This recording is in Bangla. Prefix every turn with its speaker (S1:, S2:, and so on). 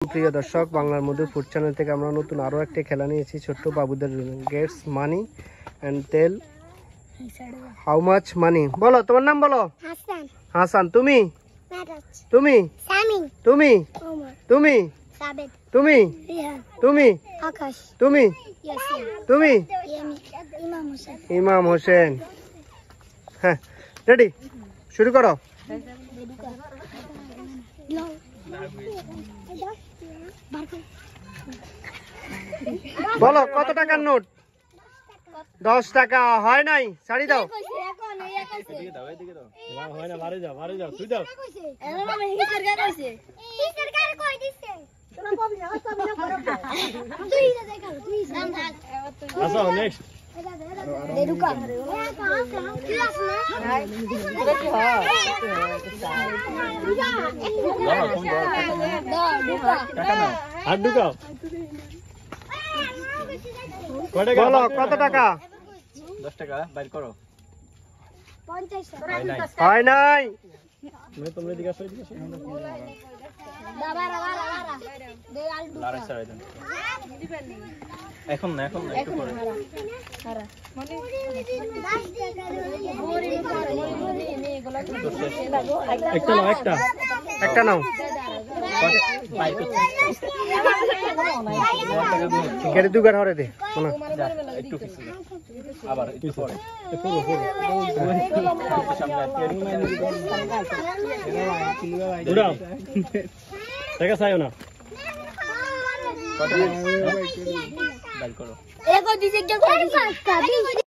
S1: প্রিয় দর্শক, বাংলার মধু ফুড চ্যানেল থেকে আমরা নতুন আরো একটা খেলা নিয়েছি ছোট্ট বাবুদের জন্য। Gets money and tell how much money. বলো তোমার নাম বলো।
S2: হাসান।
S1: হাসান। তুমি
S2: মেরাজ।
S1: তুমি
S2: সামি।
S1: তুমি
S2: ওমর।
S1: তুমি
S2: সাবেদ।
S1: তুমি
S2: রিহান।
S1: তুমি
S2: আকাশ।
S1: তুমি
S2: ইয়াসিন।
S1: তুমি
S2: ইমাম হোসেন।
S1: ইমাম হোসেন। হ্যাঁ, রেডি, শুরু করো। বলো কত টাকার নোট? 10 টাকা। হয় নাই, ছাড়ি দাও। বলো কত টাকা?
S3: 10 টাকা বাইর করো।
S2: 50
S1: হয় নাই।
S3: তোমরা দিকে আসো, এদিকে আসো। লারা ছাড়াই দেন। এখন না, একটু পরে।
S1: একটা নাও।
S3: বাইর করতে
S1: কেটে দুগার হরে দে।
S3: একটু কিছু আবার একটু পরে।
S1: টাকা চাইও না।
S3: বাইর করো।
S2: এগো দিতে গিয়ে